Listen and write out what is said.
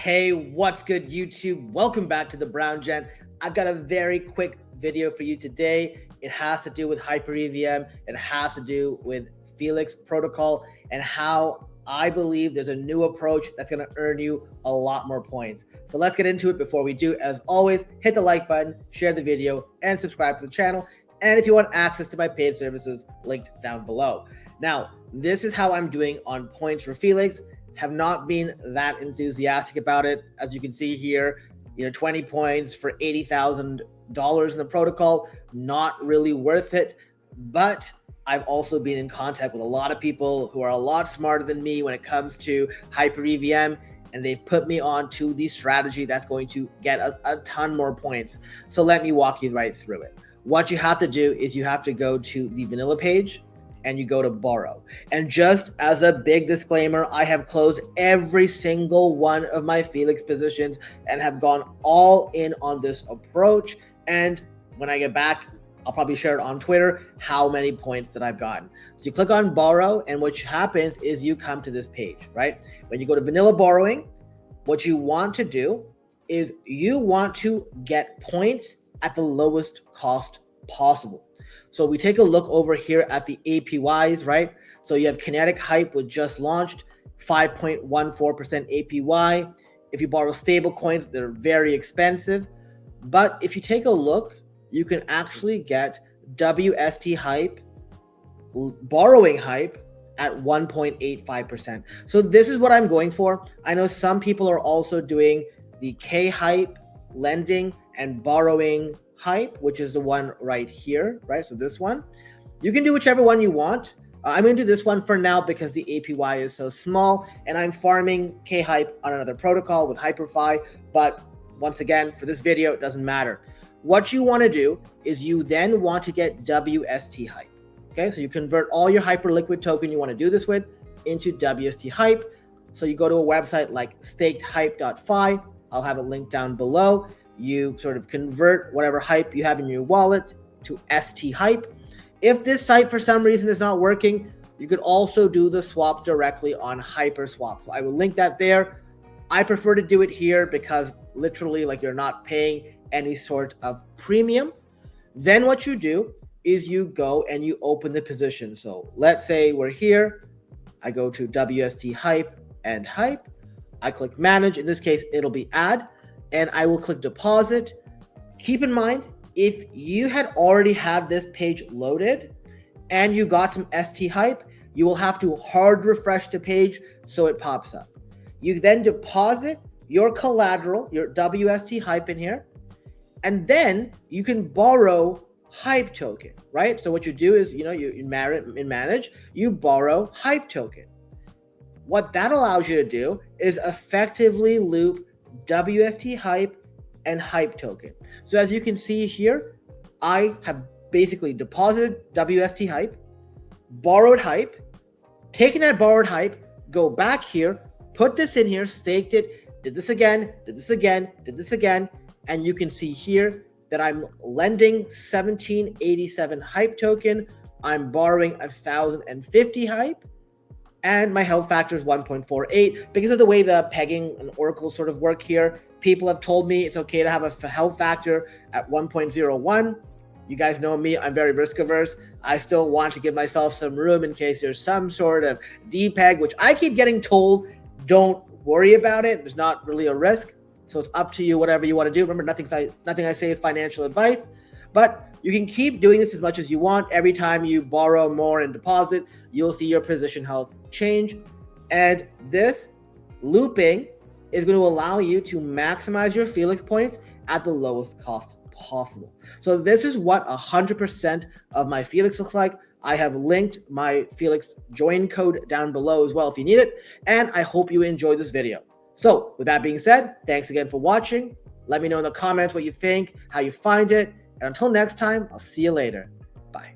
Hey, what's good, YouTube? Welcome back to the Brown Gent. I've got a very quick video for you today. It has to do with Hyper EVM. It has to do with Felix protocol and how I believe there's a new approach that's going to earn you a lot more points. So let's get into it. Before we do, as always, hit the like button, share the video, and subscribe to the channel. And if you want access to my paid services, linked down below. Now, this is how I'm doing on points for Felix. Have not been that enthusiastic about it. As you can see here, 20 points for $80,000 in the protocol, not really worth it. But I've also been in contact with a lot of people who are a lot smarter than me when it comes to Hyper EVM, and they put me on to the strategy that's going to get a ton more points. So let me walk you right through it. What you have to do is you have to go to the vanilla page and you go to borrow. And just as a big disclaimer, I have closed every single one of my Felix positions and have gone all in on this approach. And when I get back, I'll probably share it on Twitter, how many points that I've gotten. So you click on borrow, and what happens is you come to this page, right? When you go to vanilla borrowing, what you want to do is you want to get points at the lowest cost possible. So we take a look over here at the APYs, right? So you have Kinetic Hype, which just launched, 5.14% APY. If you borrow stable coins, they're very expensive. But if you take a look, you can actually get WST Hype, borrowing hype at 1.85%. So this is what I'm going for. I know some people are also doing the K Hype lending and borrowing hype, which is the one right here, right? So this one, you can do whichever one you want. I'm going to do this one for now because the APY is so small, and I'm farming K Hype on another protocol with HyperFi. But once again, for this video, it doesn't matter. What you want to do is you then want to get WST Hype. Okay, so you convert all your Hyperliquid token you want to do this with into WST Hype. So you go to a website like stakedhype.fi. I'll have it linked down below. You sort of convert whatever hype you have in your wallet to ST Hype. If this site for some reason is not working, you could also do the swap directly on HyperSwap. So I will link that there. I prefer to do it here because literally, like, you're not paying any sort of premium. Then what you do is you go and you open the position. So let's say we're here. I go to WST Hype and Hype. I click manage. In this case, it'll be add. And I will click deposit. Keep in mind, if you had already had this page loaded and you got some ST Hype, you will have to hard refresh the page so it pops up. You then deposit your collateral, your WST Hype in here, and then you can borrow Hype token, right? So what you do is, you manage, you borrow Hype token. What that allows you to do is effectively loop WST Hype and Hype token. So as you can see here, I have basically deposited WST Hype, borrowed Hype, taken that borrowed Hype, go back here, put this in here, staked it, did this again, did this again, did this again, and you can see here that I'm lending 1787 Hype token, I'm borrowing 1050 Hype, and my health factor is 1.48. Because of the way the pegging and oracle sort of work here, people have told me it's okay to have a health factor at 1.01. You guys know me, I'm very risk averse. I still want to give myself some room in case there's some sort of depeg, which I keep getting told, don't worry about it. There's not really a risk. So it's up to you, whatever you want to do. Remember, nothing I say is financial advice, but you can keep doing this as much as you want. Every time you borrow more and deposit, you'll see your position health change. And this looping is going to allow you to maximize your Felix points at the lowest cost possible. So this is what 100% of my Felix looks like. I have linked my Felix join code down below as well if you need it. And I hope you enjoyed this video. So with that being said, thanks again for watching. Let me know in the comments what you think, how you find it. And until next time, I'll see you later. Bye.